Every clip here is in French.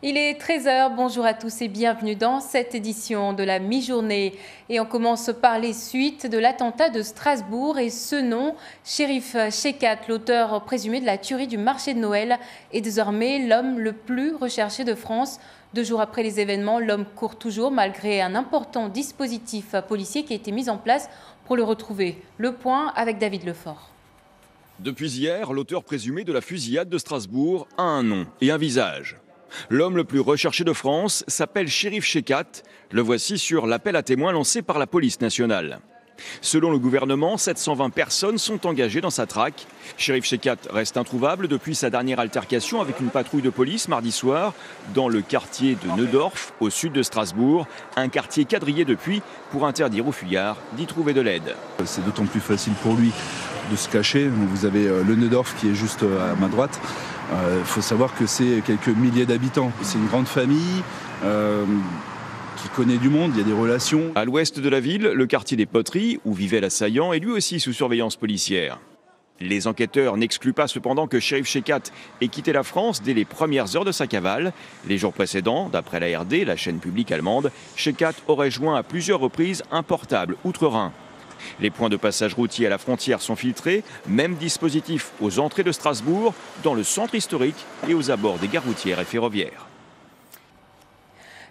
Il est 13 h, bonjour à tous et bienvenue dans cette édition de la mi-journée. Et on commence par les suites de l'attentat de Strasbourg et ce nom, Cherif Chekhat, l'auteur présumé de la tuerie du marché de Noël, est désormais l'homme le plus recherché de France. 2 jours après les événements, l'homme court toujours malgré un important dispositif policier qui a été mis en place pour le retrouver. Le point avec David Lefort. Depuis hier, l'auteur présumé de la fusillade de Strasbourg a un nom et un visage. L'homme le plus recherché de France s'appelle Cherif Chekhat. Le voici sur l'appel à témoins lancé par la police nationale. Selon le gouvernement, 720 personnes sont engagées dans sa traque. Cherif Chekhat reste introuvable depuis sa dernière altercation avec une patrouille de police mardi soir dans le quartier de Neudorf, au sud de Strasbourg. Un quartier quadrillé depuis pour interdire aux fuyards d'y trouver de l'aide. C'est d'autant plus facile pour lui de se cacher. Vous avez le Neudorf qui est juste à ma droite. Il faut savoir que c'est quelques milliers d'habitants. C'est une grande famille qui connaît du monde, il y a des relations. À l'ouest de la ville, le quartier des Poteries, où vivait l'assaillant, est lui aussi sous surveillance policière. Les enquêteurs n'excluent pas cependant que Cherif Chekhat ait quitté la France dès les premières heures de sa cavale. Les jours précédents, d'après la RD, la chaîne publique allemande, Chekhat aurait joint à plusieurs reprises un portable outre-Rhin. Les points de passage routier à la frontière sont filtrés, même dispositif aux entrées de Strasbourg, dans le centre historique et aux abords des gares routières et ferroviaires.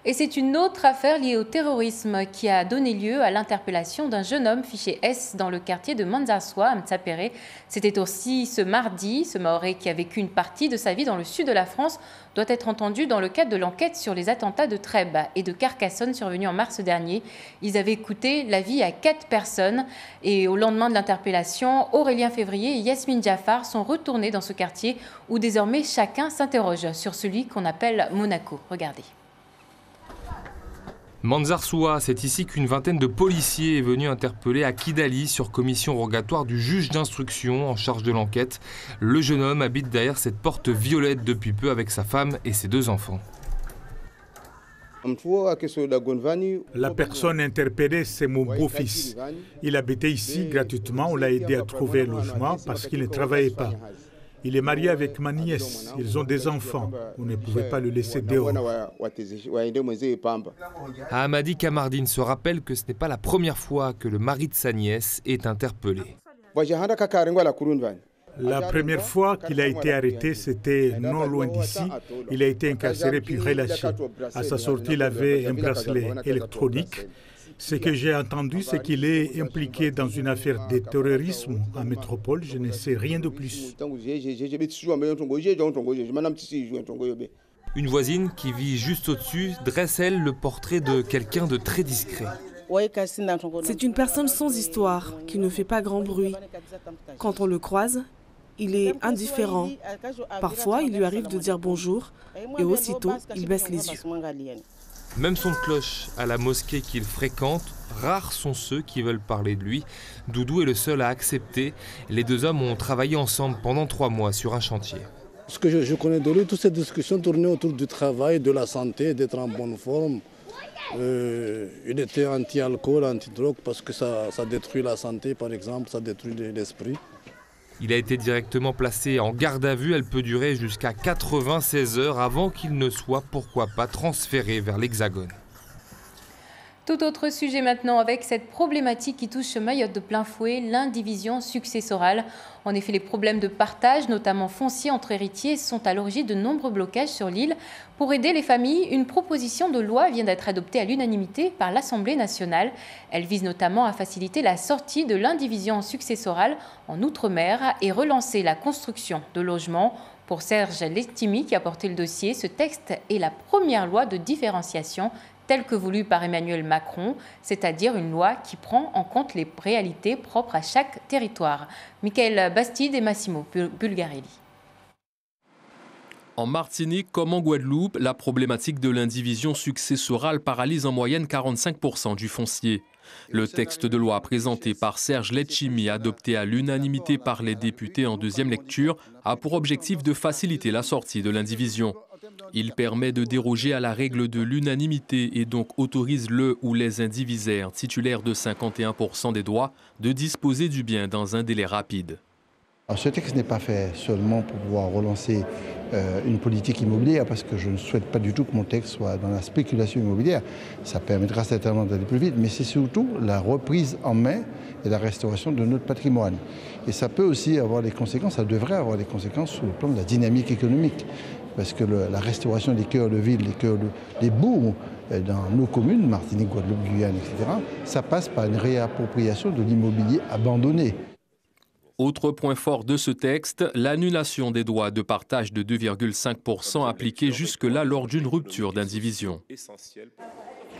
Et c'est une autre affaire liée au terrorisme qui a donné lieu à l'interpellation d'un jeune homme fiché S dans le quartier de Manzassoa, à Mtsapéré. C'était aussi ce mardi. Ce Mahorais qui a vécu une partie de sa vie dans le sud de la France doit être entendu dans le cadre de l'enquête sur les attentats de Trèbes et de Carcassonne survenus en mars dernier. Ils avaient coûté la vie à 4 personnes. Et au lendemain de l'interpellation, Aurélien Février et Yasmine Jaffar sont retournés dans ce quartier où désormais chacun s'interroge sur celui qu'on appelle Monaco. Regardez. Manzassoa, c'est ici qu'une vingtaine de policiers est venue interpeller à Kidali sur commission rogatoire du juge d'instruction en charge de l'enquête. Le jeune homme habite derrière cette porte violette depuis peu avec sa femme et ses 2 enfants. La personne interpellée, c'est mon beau-fils. Il habitait ici gratuitement, on l'a aidé à trouver un logement parce qu'il ne travaillait pas. Il est marié avec ma nièce, ils ont des enfants, on ne pouvait pas le laisser dehors. Hamadi Kamardine se rappelle que ce n'est pas la première fois que le mari de sa nièce est interpellé. La première fois qu'il a été arrêté, c'était non loin d'ici. Il a été incarcéré puis relâché. À sa sortie, il avait un bracelet électronique. Ce que j'ai entendu, c'est qu'il est impliqué dans une affaire de terrorisme en métropole. Je ne sais rien de plus. Une voisine qui vit juste au-dessus dresse, elle, le portrait de quelqu'un de très discret. C'est une personne sans histoire, qui ne fait pas grand bruit. Quand on le croise, il est indifférent. Parfois, il lui arrive de dire bonjour et aussitôt, il baisse les yeux. Même son de cloche à la mosquée qu'il fréquente, rares sont ceux qui veulent parler de lui. Doudou est le seul à accepter. Les 2 hommes ont travaillé ensemble pendant 3 mois sur un chantier. Ce que je connais de lui, toutes ces discussions tournaient autour du travail, de la santé, d'être en bonne forme. Il était anti-alcool, anti-drogue parce que ça détruit la santé, par exemple, ça détruit l'esprit. Il a été directement placé en garde à vue. Elle peut durer jusqu'à 96 heures avant qu'il ne soit, pourquoi pas, transféré vers l'Hexagone. Tout autre sujet maintenant avec cette problématique qui touche Mayotte de plein fouet, l'indivision successorale. En effet, les problèmes de partage, notamment fonciers entre héritiers, sont à l'origine de nombreux blocages sur l'île. Pour aider les familles, une proposition de loi vient d'être adoptée à l'unanimité par l'Assemblée nationale. Elle vise notamment à faciliter la sortie de l'indivision successorale en Outre-mer et relancer la construction de logements. Pour Serge Letchimy qui a porté le dossier, ce texte est la première loi de différenciation telle que voulue par Emmanuel Macron, c'est-à-dire une loi qui prend en compte les réalités propres à chaque territoire. Michael Bastide et Massimo Bulgarelli. En Martinique comme en Guadeloupe, la problématique de l'indivision successorale paralyse en moyenne 45% du foncier. Le texte de loi présenté par Serge Letchimy, adopté à l'unanimité par les députés en 2e lecture, a pour objectif de faciliter la sortie de l'indivision. Il permet de déroger à la règle de l'unanimité et donc autorise le ou les indivisaires titulaires de 51% des droits de disposer du bien dans un délai rapide. Alors, ce texte n'est pas fait seulement pour pouvoir relancer une politique immobilière, parce que je ne souhaite pas du tout que mon texte soit dans la spéculation immobilière. Ça permettra certainement d'aller plus vite, mais c'est surtout la reprise en main et la restauration de notre patrimoine. Et ça peut aussi avoir des conséquences, ça devrait avoir des conséquences sur le plan de la dynamique économique. Parce que la restauration des cœurs de ville, des bourgs dans nos communes, Martinique, Guadeloupe, Guyane, etc., ça passe par une réappropriation de l'immobilier abandonné. Autre point fort de ce texte, l'annulation des droits de partage de 2,5% appliqués jusque-là lors d'une rupture d'indivision.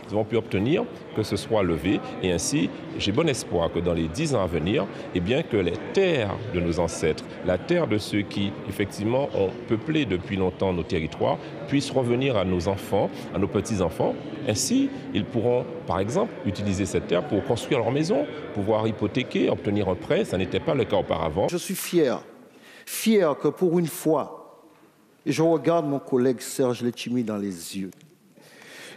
Nous avons pu obtenir que ce soit levé et ainsi, j'ai bon espoir que dans les 10 ans à venir, eh bien, que les terres de nos ancêtres, la terre de ceux qui effectivement ont peuplé depuis longtemps nos territoires, puissent revenir à nos enfants, à nos petits-enfants. Ainsi, ils pourront, par exemple, utiliser cette terre pour construire leur maison, pouvoir hypothéquer, obtenir un prêt. Ça n'était pas le cas auparavant. Je suis fier que pour une fois, et je regarde mon collègue Serge Letchimy dans les yeux,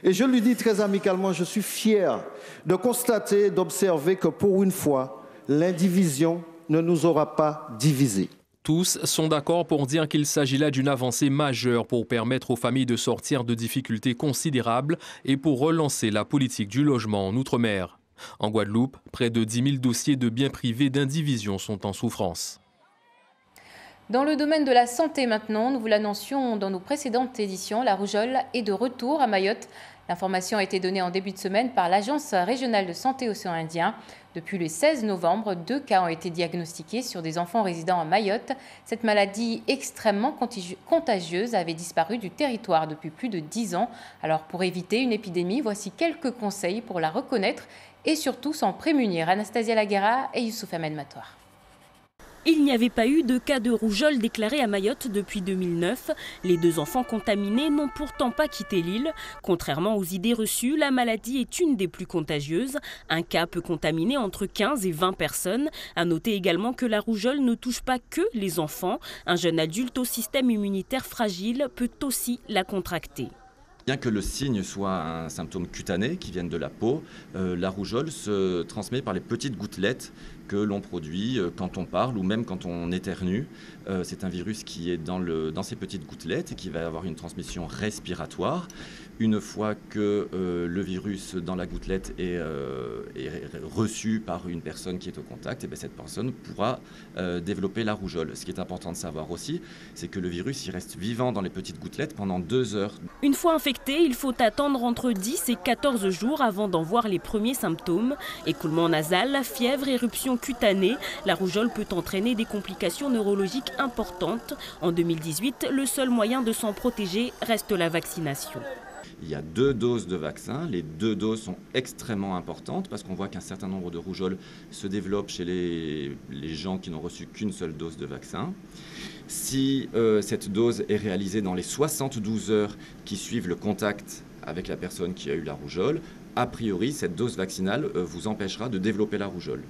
et je lui dis très amicalement, je suis fier de constater, d'observer que pour une fois, l'indivision ne nous aura pas divisés. Tous sont d'accord pour dire qu'il s'agit là d'une avancée majeure pour permettre aux familles de sortir de difficultés considérables et pour relancer la politique du logement en Outre-mer. En Guadeloupe, près de 10 000 dossiers de biens privés d'indivision sont en souffrance. Dans le domaine de la santé maintenant, nous vous l'annoncions dans nos précédentes éditions, la rougeole est de retour à Mayotte. L'information a été donnée en début de semaine par l'Agence régionale de santé océan Indien. Depuis le 16 novembre, 2 cas ont été diagnostiqués sur des enfants résidant à Mayotte. Cette maladie extrêmement contagieuse avait disparu du territoire depuis plus de 10 ans. Alors pour éviter une épidémie, voici quelques conseils pour la reconnaître et surtout s'en prémunir. Anastasia Laguera et Youssouf Ahmed Matoir. Il n'y avait pas eu de cas de rougeole déclaré à Mayotte depuis 2009. Les 2 enfants contaminés n'ont pourtant pas quitté l'île. Contrairement aux idées reçues, la maladie est une des plus contagieuses. Un cas peut contaminer entre 15 et 20 personnes. À noter également que la rougeole ne touche pas que les enfants. Un jeune adulte au système immunitaire fragile peut aussi la contracter. Bien que le signe soit un symptôme cutané qui vienne de la peau, la rougeole se transmet par les petites gouttelettes que l'on produit quand on parle ou même quand on éternue. C'est un virus qui est dans ces petites gouttelettes et qui va avoir une transmission respiratoire. Une fois que le virus dans la gouttelette est reçu par une personne qui est au contact, et bien cette personne pourra développer la rougeole. Ce qui est important de savoir aussi, c'est que le virus il reste vivant dans les petites gouttelettes pendant 2 heures. Une fois infecté, il faut attendre entre 10 et 14 jours avant d'en voir les premiers symptômes. Écoulement nasal, fièvre, éruption cutanée. La rougeole peut entraîner des complications neurologiques importantes. En 2018, le seul moyen de s'en protéger reste la vaccination. Il y a 2 doses de vaccin. Les 2 doses sont extrêmement importantes parce qu'on voit qu'un certain nombre de rougeoles se développent chez les gens qui n'ont reçu qu'une seule dose de vaccin. Si cette dose est réalisée dans les 72 heures qui suivent le contact avec la personne qui a eu la rougeole, a priori, cette dose vaccinale vous empêchera de développer la rougeole.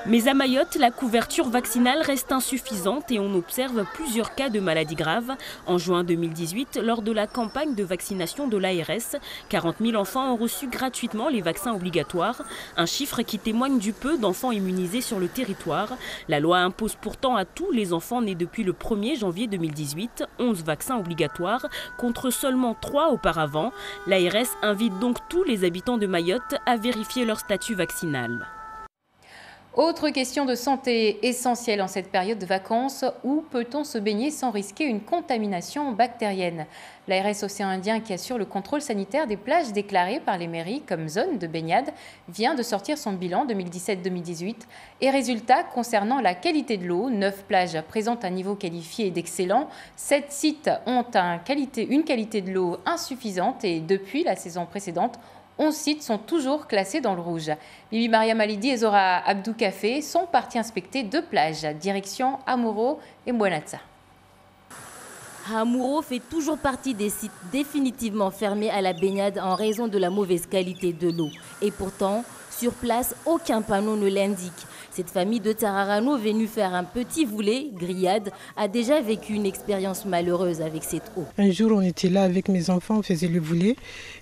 Mais à Mayotte, la couverture vaccinale reste insuffisante et on observe plusieurs cas de maladies graves. En juin 2018, lors de la campagne de vaccination de l'ARS, 40 000 enfants ont reçu gratuitement les vaccins obligatoires. Un chiffre qui témoigne du peu d'enfants immunisés sur le territoire. La loi impose pourtant à tous les enfants nés depuis le 1er janvier 2018 11 vaccins obligatoires contre seulement 3 auparavant. L'ARS invite donc tous les habitants de Mayotte à vérifier leur statut vaccinal. Autre question de santé essentielle en cette période de vacances, où peut-on se baigner sans risquer une contamination bactérienne? L'ARS Océan Indien, qui assure le contrôle sanitaire des plages déclarées par les mairies comme zone de baignade, vient de sortir son bilan 2017-2018. Et résultat, concernant la qualité de l'eau, 9 plages présentent un niveau qualifié d'excellent, 7 sites ont une qualité de l'eau insuffisante et depuis la saison précédente, 11 sites sont toujours classés dans le rouge. Bibi Mariam Alidi et Zora Abdou Café sont partis inspecter 2 plages, direction Amouro et Mbouanatsa. Amouro fait toujours partie des sites définitivement fermés à la baignade en raison de la mauvaise qualité de l'eau. Et pourtant, sur place, aucun panneau ne l'indique. Cette famille de Tararano, venue faire un petit volet, grillade, a déjà vécu une expérience malheureuse avec cette eau. Un jour, on était là avec mes enfants, on faisait le volet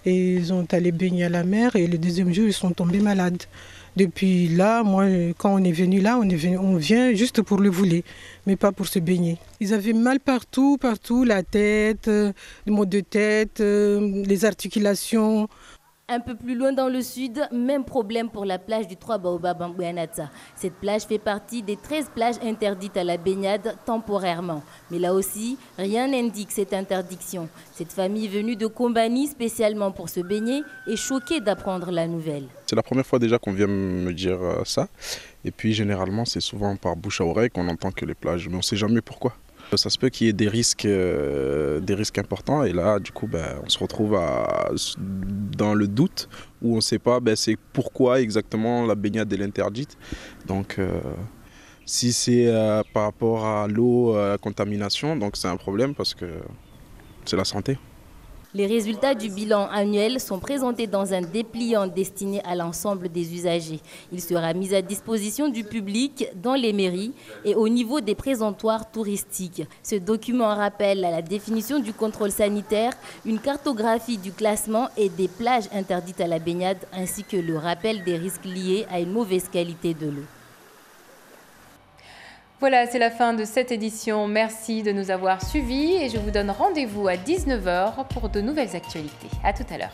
et ils ont allé baigner à la mer et le deuxième jour, ils sont tombés malades. Depuis là, moi, quand on est venu là, on vient juste pour le voler, mais pas pour se baigner. Ils avaient mal partout, la tête, le maux de tête, les articulations. Un peu plus loin dans le sud, même problème pour la plage du 3 Baobab en Bouyanata. Cette plage fait partie des 13 plages interdites à la baignade temporairement. Mais là aussi, rien n'indique cette interdiction. Cette famille venue de Kombani spécialement pour se baigner est choquée d'apprendre la nouvelle. C'est la première fois déjà qu'on vient me dire ça. Et puis généralement, c'est souvent par bouche à oreille qu'on entend que les plages, mais on ne sait jamais pourquoi. Ça se peut qu'il y ait des risques importants et là, du coup, on se retrouve dans le doute où on ne sait pas c'est pourquoi exactement la baignade est interdite. Donc, si c'est par rapport à l'eau, à la contamination, donc c'est un problème parce que c'est la santé. Les résultats du bilan annuel sont présentés dans un dépliant destiné à l'ensemble des usagers. Il sera mis à disposition du public dans les mairies et au niveau des présentoirs touristiques. Ce document rappelle à la définition du contrôle sanitaire, une cartographie du classement et des plages interdites à la baignade ainsi que le rappel des risques liés à une mauvaise qualité de l'eau. Voilà, c'est la fin de cette édition. Merci de nous avoir suivis et je vous donne rendez-vous à 19h pour de nouvelles actualités. À tout à l'heure.